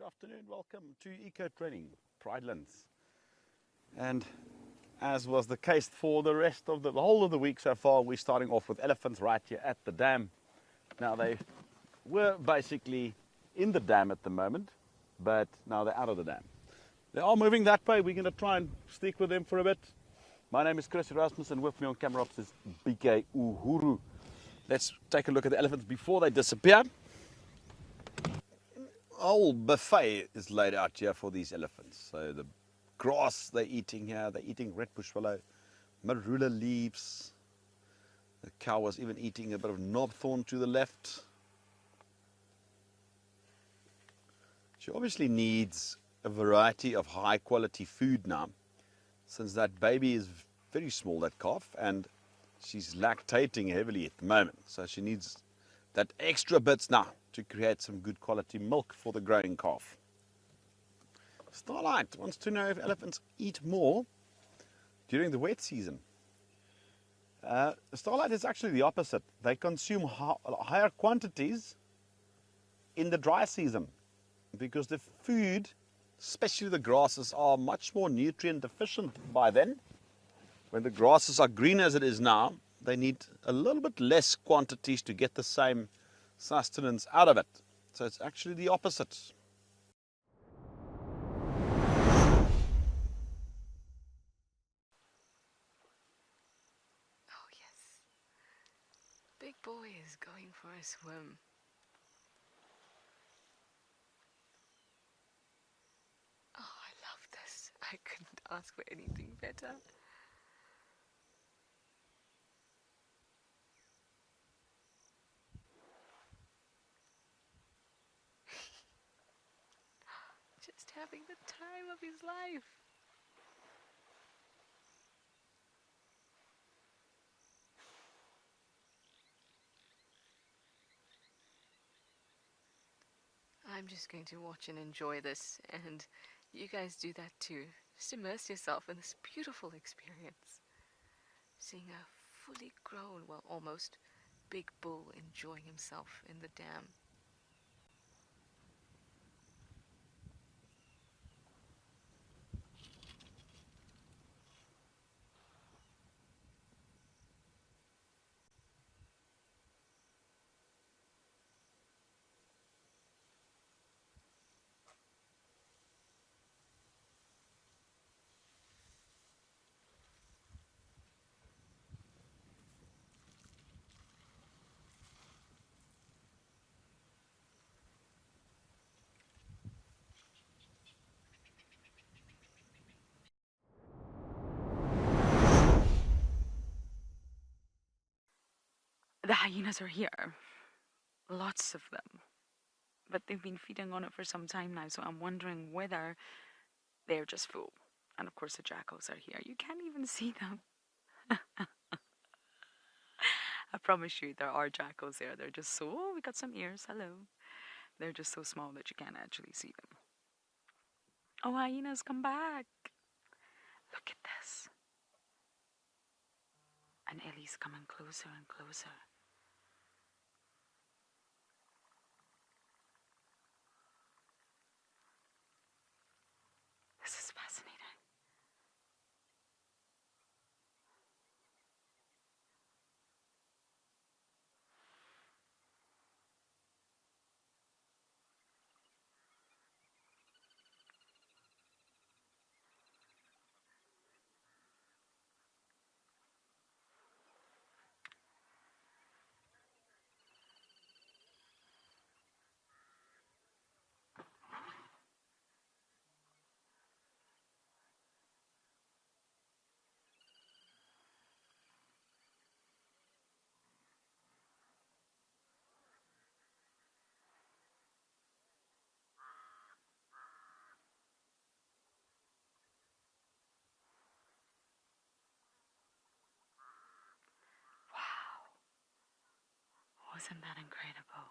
afternoon, welcome to Eco Training, Pridelands. And as was the case for the rest of the whole of the week so far, we're starting off with elephants right here at the dam. Now they were basically in the dam at the moment, but now they're out of the dam. They are moving that way. We're going to try and stick with them for a bit. My name is Chris Erasmus, and with me on camera ops is BK Uhuru. Let's take a look at the elephants before they disappear. A whole buffet is laid out here for these elephants. So the grass they're eating here, they're eating red bushwallow, marula leaves. The cow was even eating a bit of knobthorn to the left. She obviously needs a variety of high quality food now, since that baby is very small, that calf, and she's lactating heavily at the moment. So she needs that extra bits now to create some good quality milk for the growing calf. Starlight wants to know if elephants eat more during the wet season. Starlight is actually the opposite. They consume higher quantities in the dry season because the food, especially the grasses, are much more nutrient deficient by then. When the grasses are green as it is now, they need a little bit less quantities to get the same sustenance out of it. So it's actually the opposite. Oh yes, big boy is going for a swim. Oh, I love this. I couldn't ask for anything better. Just having the time of his life. I'm just going to watch and enjoy this, and you guys do that too. Just immerse yourself in this beautiful experience. Seeing a fully grown, well, almost big bull enjoying himself in the dam. The hyenas are here. Lots of them. But they've been feeding on it for some time now, so I'm wondering whether they're just full. And of course the jackals are here. You can't even see them. I promise you there are jackals there. They're just so, oh, we got some ears, hello. They're just so small that you can't actually see them. Oh, hyenas, come back. Look at this. And Ellie's coming closer and closer. This is fascinating. Wasn't that incredible?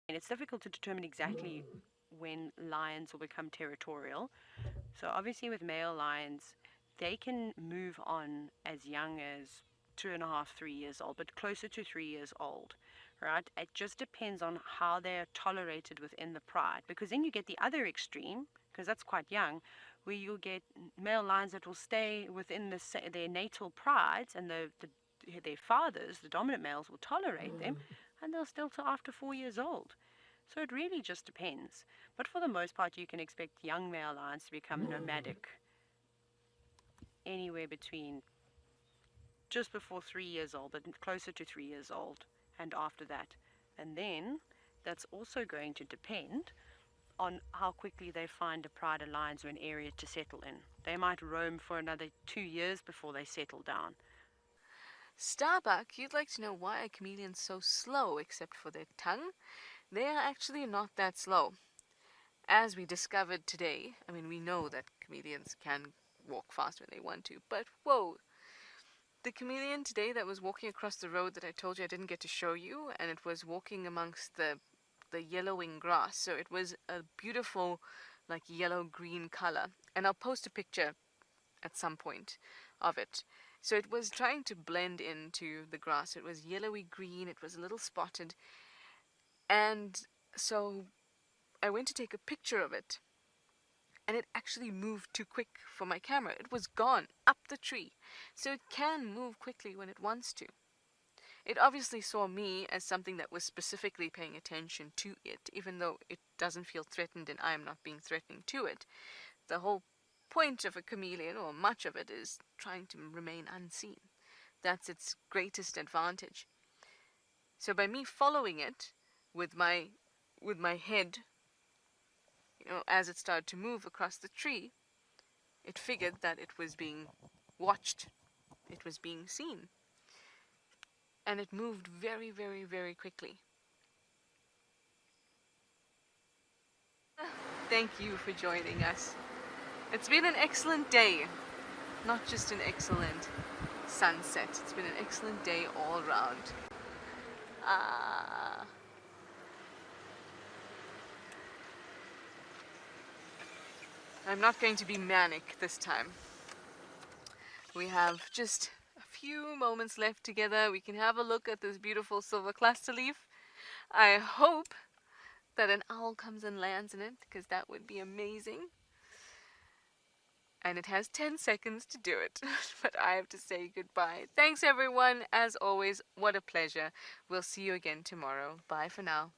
And it's difficult to determine exactly when lions will become territorial. So obviously with male lions, they can move on as young as 2.5, 3 years old, but closer to 3 years old, right? It just depends on how they're tolerated within the pride, because then you get the other extreme, because that's quite young, where you'll get male lions that will stay within their natal prides, and their fathers, the dominant males, will tolerate them, and they'll still till after 4 years old. So it really just depends. But for the most part, you can expect young male lions to become nomadic anywhere between just before 3 years old, but closer to 3 years old, and after that. And then that's also going to depend on how quickly they find a pride of lions or an area to settle in. They might roam for another 2 years before they settle down. Starbuck, you'd like to know why a chameleon's so slow except for their tongue? They are actually not that slow. As we discovered today, I mean, we know that chameleons can walk fast when they want to, but whoa! The chameleon today that was walking across the road that I told you I didn't get to show you, and it was walking amongst the yellowing grass, so it was a beautiful, like, yellow-green color. And I'll post a picture at some point of it. So it was trying to blend into the grass. It was yellowy green, it was a little spotted. And so I went to take a picture of it, and it actually moved too quick for my camera. It was gone up the tree. So it can move quickly when it wants to. It obviously saw me as something that was specifically paying attention to it, even though it doesn't feel threatened and I am not being threatening to it. The whole point of a chameleon, or much of it, is trying to remain unseen. That's its greatest advantage. So by me following it with my head, as it started to move across the tree, it figured that it was being watched. It was being seen. And it moved very, very, very quickly. Thank you for joining us. It's been an excellent day. Not just an excellent sunset. It's been an excellent day all around. I'm not going to be manic this time. We have just a few moments left together. We can have a look at this beautiful silver cluster leaf. I hope that an owl comes and lands in it, because that would be amazing. And it has 10 seconds to do it. But I have to say goodbye. Thanks everyone. As always, what a pleasure. We'll see you again tomorrow. Bye for now.